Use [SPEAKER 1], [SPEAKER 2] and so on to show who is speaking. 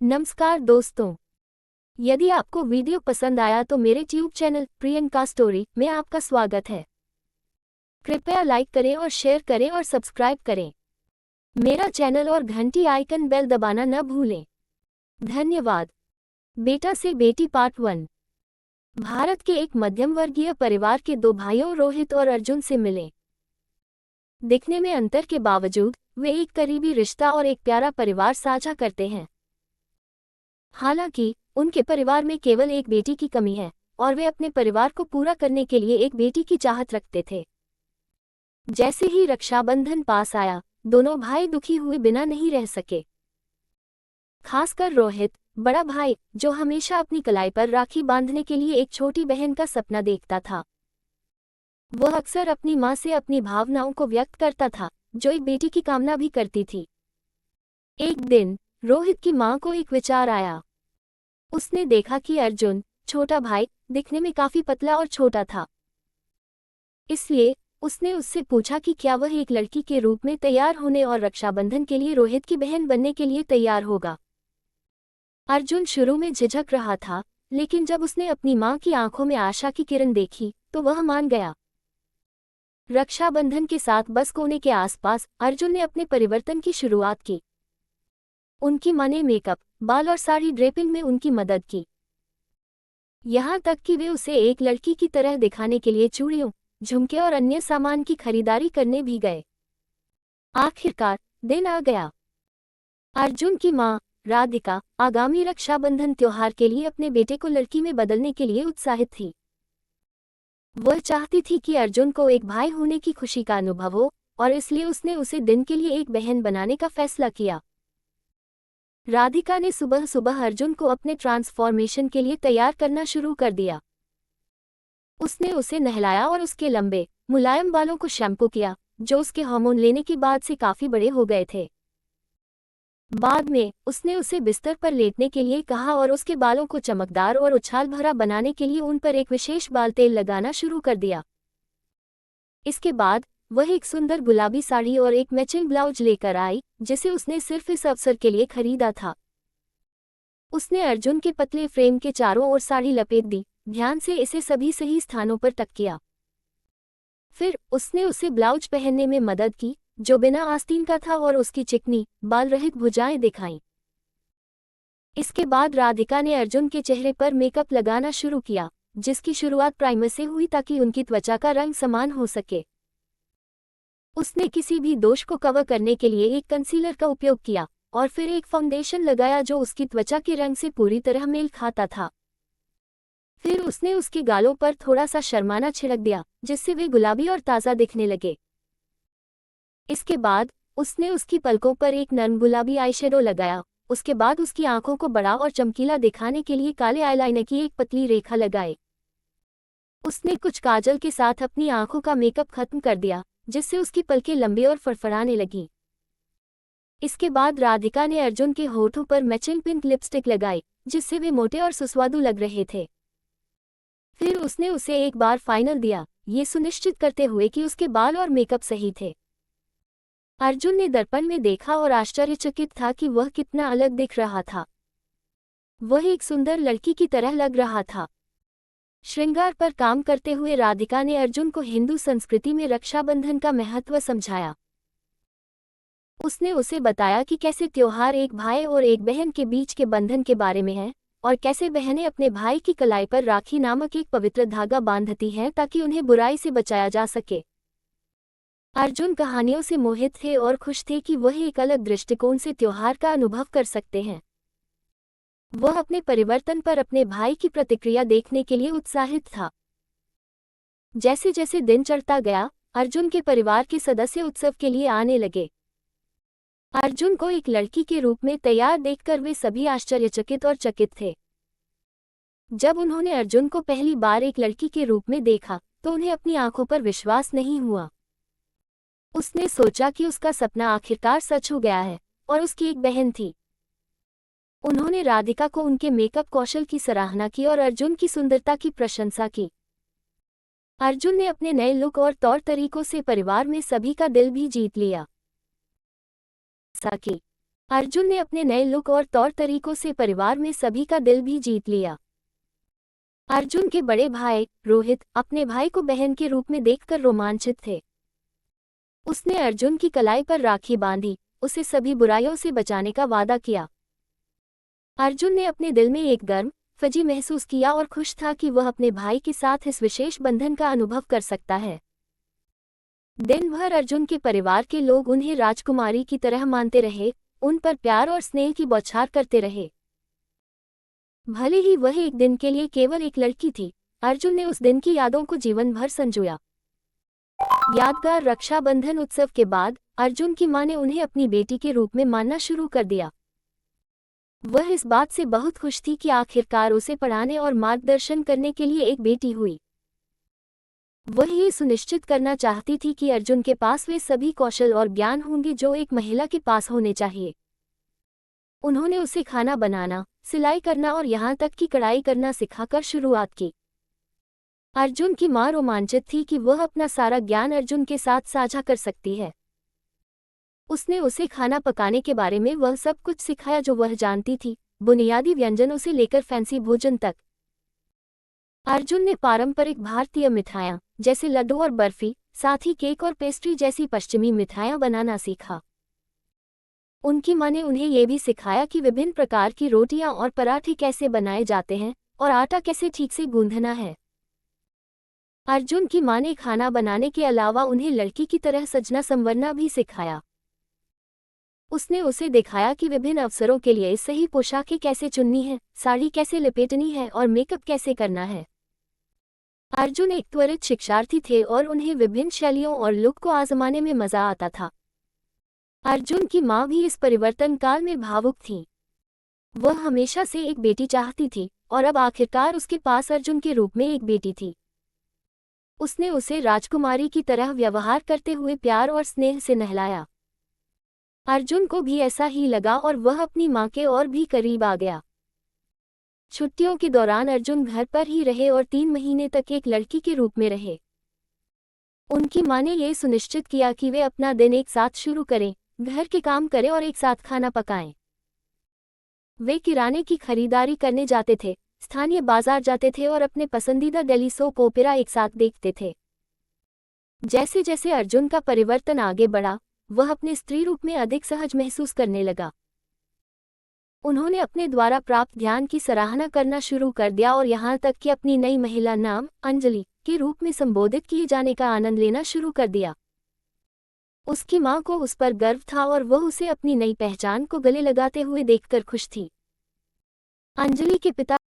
[SPEAKER 1] नमस्कार दोस्तों, यदि आपको वीडियो पसंद आया तो मेरे ट्यूब चैनल प्रियंका स्टोरी में आपका स्वागत है। कृपया लाइक करें और शेयर करें और सब्सक्राइब करें मेरा चैनल और घंटी आइकन बेल दबाना न भूलें। धन्यवाद। बेटा से बेटी पार्ट 1। भारत के एक मध्यम वर्गीय परिवार के दो भाइयों रोहित और अर्जुन से मिले। दिखने में अंतर के बावजूद वे एक करीबी रिश्ता और एक प्यारा परिवार साझा करते हैं। हालांकि उनके परिवार में केवल एक बेटी की कमी है और वे अपने परिवार को पूरा करने के लिए एक बेटी की चाहत रखते थे। जैसे ही रक्षाबंधन पास आया, दोनों भाई दुखी हुए बिना नहीं रह सके। खासकर रोहित, बड़ा भाई, जो हमेशा अपनी कलाई पर राखी बांधने के लिए एक छोटी बहन का सपना देखता था। वह अक्सर अपनी मां से अपनी भावनाओं को व्यक्त करता था, जो एक बेटी की कामना भी करती थी। एक दिन रोहित की मां को एक विचार आया। उसने देखा कि अर्जुन, छोटा भाई, दिखने में काफी पतला और छोटा था। इसलिए उसने उससे पूछा कि क्या वह एक लड़की के रूप में तैयार होने और रक्षाबंधन के लिए रोहित की बहन बनने के लिए तैयार होगा। अर्जुन शुरू में झिझक रहा था, लेकिन जब उसने अपनी मां की आंखों में आशा की किरण देखी तो वह मान गया। रक्षाबंधन के साथ बस कोने के आसपास अर्जुन ने अपने परिवर्तन की शुरुआत की। उनकी मां ने मेकअप, बाल और साड़ी ड्रेपिंग में उनकी मदद की। यहाँ तक कि वे उसे एक लड़की की तरह दिखाने के लिए चूड़ियों, झुमके और अन्य सामान की खरीदारी करने भी गए। आखिरकार दिन आ गया। अर्जुन की मां, राधिका, आगामी रक्षाबंधन त्योहार के लिए अपने बेटे को लड़की में बदलने के लिए उत्साहित थी। वह चाहती थी कि अर्जुन को एक भाई होने की खुशी का अनुभव हो और इसलिए उसने उसे दिन के लिए एक बहन बनाने का फैसला किया। राधिका ने सुबह सुबह अर्जुन को अपने ट्रांसफॉर्मेशन के लिए तैयार करना शुरू कर दिया। उसने उसे नहलाया और उसके लंबे, मुलायम बालों को शैम्पू किया, जो उसके हार्मोन लेने के बाद से काफी बड़े हो गए थे। बाद में उसने उसे बिस्तर पर लेटने के लिए कहा और उसके बालों को चमकदार और उछाल भरा बनाने के लिए उन पर एक विशेष बाल तेल लगाना शुरू कर दिया। इसके बाद वह एक सुंदर गुलाबी साड़ी और एक मैचिंग ब्लाउज लेकर आई, जिसे उसने सिर्फ इस अवसर के लिए खरीदा था। उसने अर्जुन के पतले फ्रेम के चारों ओर साड़ी लपेट दी, ध्यान से इसे सभी सही स्थानों पर टक किया। फिर उसने उसे ब्लाउज पहनने में मदद की, जो बिना आस्तीन का था, और उसकी चिकनी, बाल रहित भुजाएं दिखाईं। इसके बाद राधिका ने अर्जुन के चेहरे पर मेकअप लगाना शुरू किया, जिसकी शुरुआत प्राइमर से हुई ताकि उनकी त्वचा का रंग समान हो सके। उसने किसी भी दोष को कवर करने के लिए एक कंसीलर का उपयोग किया और फिर एक फाउंडेशन लगाया जो उसकी त्वचा के रंग से पूरी तरह मेल खाता था। फिर उसने उसके गालों पर थोड़ा सा शर्माना छिड़क दिया, जिससे वे गुलाबी और ताज़ा दिखने लगे। इसके बाद उसने उसकी पलकों पर एक नरम गुलाबी आईशैडो लगाया। उसके बाद उसकी आंखों को बड़ा और चमकीला दिखाने के लिए काले आईलाइनर की एक पतली रेखा लगाई। उसने कुछ काजल के साथ अपनी आंखों का मेकअप खत्म कर दिया, जिससे उसकी पलकें लंबी और फड़फड़ाने लगीं। इसके बाद राधिका ने अर्जुन के होठों पर मैचिंग पिंक लिपस्टिक लगाई, जिससे वे मोटे और सुस्वादु लग रहे थे। फिर उसने उसे एक बार फाइनल दिया, ये सुनिश्चित करते हुए कि उसके बाल और मेकअप सही थे। अर्जुन ने दर्पण में देखा और आश्चर्यचकित था कि वह कितना अलग दिख रहा था। वह एक सुंदर लड़की की तरह लग रहा था। श्रृंगार पर काम करते हुए राधिका ने अर्जुन को हिंदू संस्कृति में रक्षाबंधन का महत्व समझाया। उसने उसे बताया कि कैसे त्योहार एक भाई और एक बहन के बीच के बंधन के बारे में है और कैसे बहनें अपने भाई की कलाई पर राखी नामक एक पवित्र धागा बांधती हैं ताकि उन्हें बुराई से बचाया जा सके। अर्जुन कहानियों से मोहित थे और खुश थे कि वह एक अलग दृष्टिकोण से त्योहार का अनुभव कर सकते हैं। वह अपने परिवर्तन पर अपने भाई की प्रतिक्रिया देखने के लिए उत्साहित था। जैसे जैसे दिन चढ़ता गया, अर्जुन के परिवार के सदस्य उत्सव के लिए आने लगे। अर्जुन को एक लड़की के रूप में तैयार देखकर वे सभी आश्चर्यचकित और चकित थे। जब उन्होंने अर्जुन को पहली बार एक लड़की के रूप में देखा तो उन्हें अपनी आंखों पर विश्वास नहीं हुआ। उसने सोचा कि उसका सपना आखिरकार सच हो गया है और उसकी एक बहन थी। उन्होंने राधिका को उनके मेकअप कौशल की सराहना की और अर्जुन की सुंदरता की प्रशंसा की। अर्जुन ने अपने नए लुक और तौर तरीकों से परिवार में सभी का दिल भी जीत लिया। साकी अर्जुन ने अपने नए लुक और तौर तरीकों से परिवार में सभी का दिल भी जीत लिया। अर्जुन के बड़े भाई रोहित अपने भाई को बहन के रूप में देखकर रोमांचित थे। उसने अर्जुन की कलाई पर राखी बांधी, उसे सभी बुराइयों से बचाने का वादा किया। अर्जुन ने अपने दिल में एक गर्म फजी महसूस किया और खुश था कि वह अपने भाई के साथ इस विशेष बंधन का अनुभव कर सकता है। दिन भर अर्जुन के परिवार के लोग उन्हें राजकुमारी की तरह मानते रहे, उन पर प्यार और स्नेह की बौछार करते रहे। भले ही वह एक दिन के लिए केवल एक लड़की थी, अर्जुन ने उस दिन की यादों को जीवन भर संजोया। यादगार रक्षाबंधन उत्सव के बाद अर्जुन की मां ने उन्हें अपनी बेटी के रूप में मानना शुरू कर दिया। वह इस बात से बहुत खुश थी कि आखिरकार उसे पढ़ाने और मार्गदर्शन करने के लिए एक बेटी हुई। वह ये सुनिश्चित करना चाहती थी कि अर्जुन के पास वे सभी कौशल और ज्ञान होंगे जो एक महिला के पास होने चाहिए। उन्होंने उसे खाना बनाना, सिलाई करना और यहाँ तक कि कढ़ाई करना सिखाकर शुरुआत की। अर्जुन की मां रोमांचित थी कि वह अपना सारा ज्ञान अर्जुन के साथ साझा कर सकती है। उसने उसे खाना पकाने के बारे में वह सब कुछ सिखाया जो वह जानती थी, बुनियादी व्यंजनों से लेकर फैंसी भोजन तक। अर्जुन ने पारंपरिक भारतीय मिठाइयाँ जैसे लड्डू और बर्फी, साथ ही केक और पेस्ट्री जैसी पश्चिमी मिठाइयाँ बनाना सीखा। उनकी मां ने उन्हें यह भी सिखाया कि विभिन्न प्रकार की रोटियां और पराठे कैसे बनाए जाते हैं और आटा कैसे ठीक से गूंथना है। अर्जुन की मां ने खाना बनाने के अलावा उन्हें लड़की की तरह सजना संवरना भी सिखाया। उसने उसे दिखाया कि विभिन्न अवसरों के लिए सही पोशाकें कैसे चुननी है, साड़ी कैसे लपेटनी है और मेकअप कैसे करना है। अर्जुन एक त्वरित शिक्षार्थी थे और उन्हें विभिन्न शैलियों और लुक को आजमाने में मजा आता था। अर्जुन की मां भी इस परिवर्तन काल में भावुक थी। वह हमेशा से एक बेटी चाहती थी और अब आखिरकार उसके पास अर्जुन के रूप में एक बेटी थी। उसने उसे राजकुमारी की तरह व्यवहार करते हुए प्यार और स्नेह से नहलाया। अर्जुन को भी ऐसा ही लगा और वह अपनी मां के और भी करीब आ गया। छुट्टियों के दौरान अर्जुन घर पर ही रहे और 3 महीने तक एक लड़की के रूप में रहे। उनकी मां ने यह सुनिश्चित किया कि वे अपना दिन एक साथ शुरू करें, घर के काम करें और एक साथ खाना पकाएं। वे किराने की खरीदारी करने जाते थे, स्थानीय बाजार जाते थे और अपने पसंदीदा डेली सोप ओपेरा एक साथ देखते थे। जैसे जैसे अर्जुन का परिवर्तन आगे बढ़ा, वह अपने स्त्री रूप में अधिक सहज महसूस करने लगा। उन्होंने अपने द्वारा प्राप्त ध्यान की सराहना करना शुरू कर दिया और यहाँ तक कि अपनी नई महिला नाम अंजलि के रूप में संबोधित किए जाने का आनंद लेना शुरू कर दिया। उसकी मां को उस पर गर्व था और वह उसे अपनी नई पहचान को गले लगाते हुए देखकर खुश थी। अंजलि के पिता